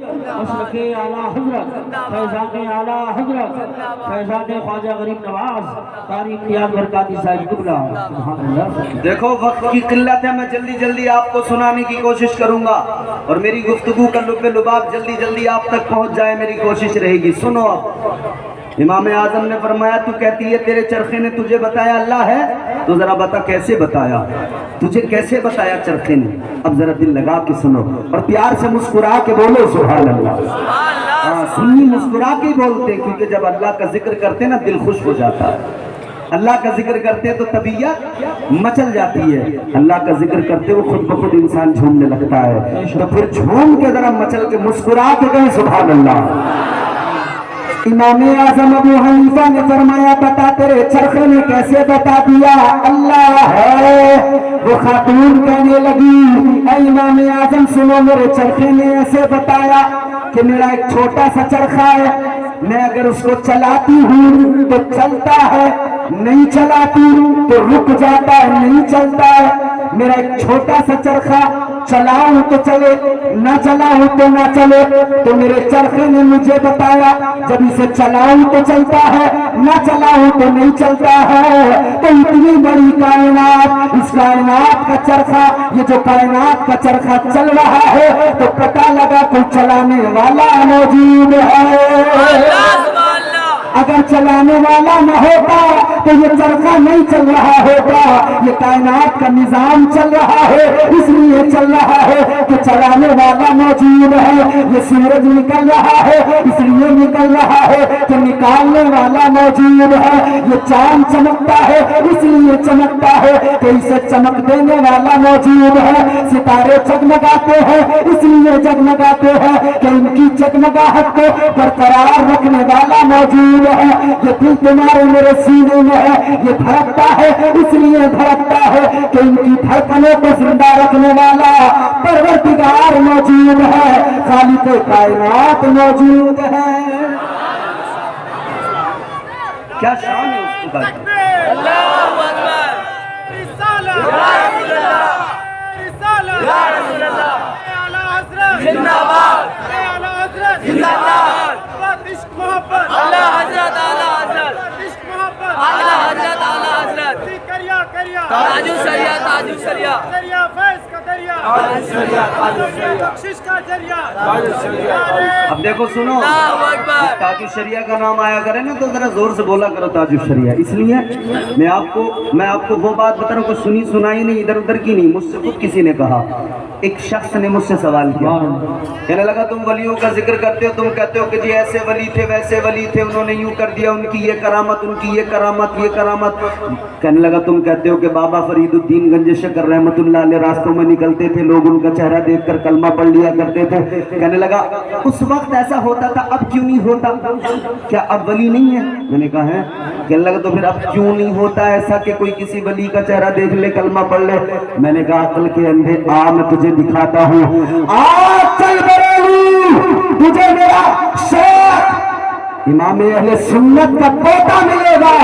مشرق اعلیٰ حضرت فیضان اعلیٰ حضرت فیضان خواجہ غریب نواز تاریخ یاد برکاتی صاحب قبلہ. دیکھو وقت کی قلت ہے، میں جلدی جلدی آپ کو سنانے کی کوشش کروں گا اور میری گفتگو کا لب لباب جلدی جلدی آپ تک پہنچ جائے، میری کوشش رہے گی. سنو اب امام اعظم نے فرمایا تو کہتی ہے تیرے چرخے نے تجھے بتایا اللہ ہے، تو ذرا بتا کیسے بتایا، تجھے کیسے بتایا چرخے نے؟ اب ذرا دل لگا کے سنو اور پیار سے مسکرا کے بولو سبحان اللہ. سنی مسکرا کے بولتے ہیں کیونکہ جب اللہ کا ذکر کرتے نا دل خوش ہو جاتا ہے. اللہ کا ذکر کرتے تو طبیعت مچل جاتی ہے، اللہ کا ذکر کرتے وہ خود بخود انسان جھومنے لگتا ہے. تو پھر جھوم کے ذرا مچل کے مسکرا کے کہیں سبحان اللہ. امام اعظم ابو حنیفہ نے فرمایا بتا تیرے چرخے نے کیسے بتا دیا اللہ ہے. وہ خاتون کہنے لگی اے امام اعظم سنو، میرے چرخے نے ایسے بتایا کہ میرا ایک چھوٹا سا چرخا ہے، میں اگر اس کو چلاتی ہوں تو چلتا ہے، نہیں چلاتی تو رک جاتا ہے، نہیں چلتا ہے. میرا ایک چھوٹا سا چرخا چلاؤں تو چلے، نہ چلاؤں تو نہ چلے. تو میرے چرخے نے مجھے بتایا جب اسے چلاؤں تو چلتا ہے، نہ چلاؤں تو نہیں چلتا ہے. تو اتنی بڑی کائنات، اس کائنات کا چرخا، یہ جو کائنات کا چرخا چل رہا ہے تو پتہ لگا کوئی چلانے والا موجود ہے. اگر چلانے والا نہ ہوتا تو یہ چرخا نہیں چل رہا ہوتا. یہ کائنات کا نظام چل رہا ہے، اس لیے چل رہا ہے کہ چلانے والا موجود ہے. یہ سورج نکل رہا ہے اس لیے نکل رہا ہے کہ نکالنے والا موجود ہے. یہ چاند چمکتا ہے اس لیے چمکتا ہے کہ اسے چمک دینے والا موجود ہے. ستارے جگمگاتے ہیں اس لیے جگمگاتے ہیں کہ ان کی جگمگاہٹ کو برقرار رکھنے والا موجود ہے. یہ دل تمہارے میرے سینے میں ہے، یہ دھڑکتا ہے اس لیے دھڑکتا ہے کہ ان کی دھڑکنوں کو زندہ رکھنے والا پروردگار موجود ہے، خالق کائنات موجود ہے. کیا شان ہے اس خدا کی. اللہ اکبر. رسالہ یا رسول اللہ، رسالہ یا رسول اللہ. اعلی حضرت زندہ باد، اعلی حضرت زندہ باد. عشق محبت اعلی حضرت، اعلی حضرت عشق محبت اعلی حضرت، اعلی حضرت. کریا کریا تاج الشریعہ، تاج الشریعہ، دریا فیض کا دریا، تاج الشریعہ، تاج الشریعہ، بخشش کا دریا، تاج الشریعہ. اب دیکھو سنو، تاج الشریعہ کا نام آیا کرے نا تو ذرا زور سے بولا کرو تاج الشریعہ. اس لیے میں آپ کو وہ بات بتا رہا ہوں، کوئی سنی سنائی نہیں، ادھر ادھر کی نہیں. مجھ سے خود کسی نے کہا، ایک شخص نے مجھ سے سوال کیا، کہنے لگا تم ولیوں کا ذکر کرتے ہو، تم کہتے ہو کہ جی ایسے ولی تھے ویسے ولی تھے، انہوں نے یوں کر دیا، ان کی یہ کرامت، ان کی یہ کرامت، یہ کرامت. کہنے لگا تم کہتے ہو کہ بابا فرید الدین گنج شکر رحمت اللہ علیہ راستوں میں نکلتے تھے، لوگ ان کا چہرہ دیکھ کر کلمہ پڑھ لیا کرتے تھے. کہنے لگا اس وقت ایسا ہوتا تھا، اب کیوں نہیں ہوتا؟ کیا اب ولی نہیں ہے؟ میں نے کہا ہے. کہنے لگا تو پھر اب کیوں نہیں ہوتا ایسا کہ کوئی کسی ولی کا چہرہ دیکھ لے، کلمہ پڑھ لے؟ میں نے کہا عقل کے اندھے آ، میں تجھے دکھاتا ہوں. آج چل بریلی تجھے میرا شیخ امام اہل سنت کا پوتا ملے گا،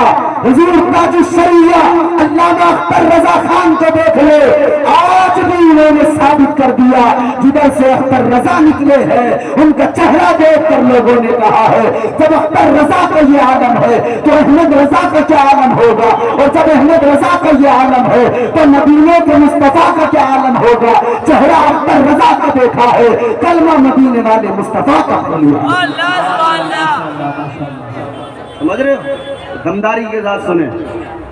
حضور تاج الشریعہ علامہ اختر رضا خان کو دیکھ لے. آج بھی انہوں نے ثابت کر دیا جدھر سے اختر رضا نکلے ہیں ان کا چہرہ دیکھ کر لوگوں نے کہا ہے جب اختر رضا کا یہ عالم ہے تو احمد رضا کا کیا عالم ہوگا، اور جب احمد رضا کا یہ عالم ہے تو مدینے کے مصطفیٰ کا کیا عالم ہوگا. چہرہ اختر رضا کا دیکھا ہے، کلمہ مدینے والے مصطفیٰ کا لیا. سمجھ رہے ہو؟ دمداری کے ساتھ سنیں.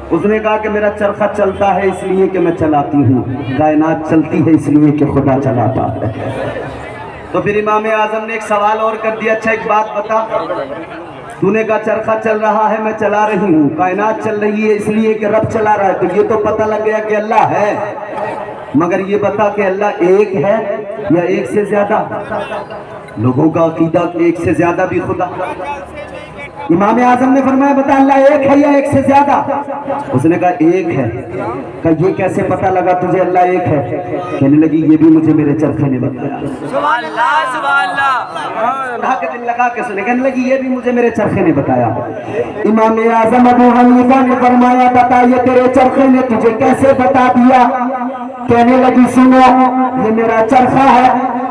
اس نے کہا کہ میرا چرخہ چلتا ہے اس لیے کہ میں چلاتی ہوں، کائنات چلتی ہے اس لیے کہ خدا چلاتا ہے. تو پھر امام اعظم نے ایک سوال اور کر دیا، اچھا ایک بات بتا، تو نے کہا چرخہ چل رہا ہے میں چلا رہی ہوں، کائنات چل رہی ہے اس لیے کہ رب چلا رہا ہے، تو یہ تو پتہ لگ گیا کہ اللہ ہے، مگر یہ بتا کہ اللہ ایک ہے یا ایک سے زیادہ؟ لوگوں کا عقیدہ ایک سے زیادہ بھی خدا. امام اعظم نے فرمایا بتا اللہ ایک ہے یا ایک سے زیادہ؟ اس نے کہا ایک ہے. کہا یہ کیسے پتہ لگا تجھے اللہ ایک ہے؟ کہنے لگی یہ بھی مجھے میرے چرخے نے بتایا. سبحان اللہ، سبحان اللہ. اٹھا کے دل لگا کے سنے. کہنے لگی یہ بھی مجھے میرے چرخے نے بتایا. امام اعظم ابو حنیفہ نے فرمایا بتا یہ تیرے چرخے نے تجھے کیسے بتا دیا؟ کہنے لگی سنو، یہ میرا چرخہ ہے،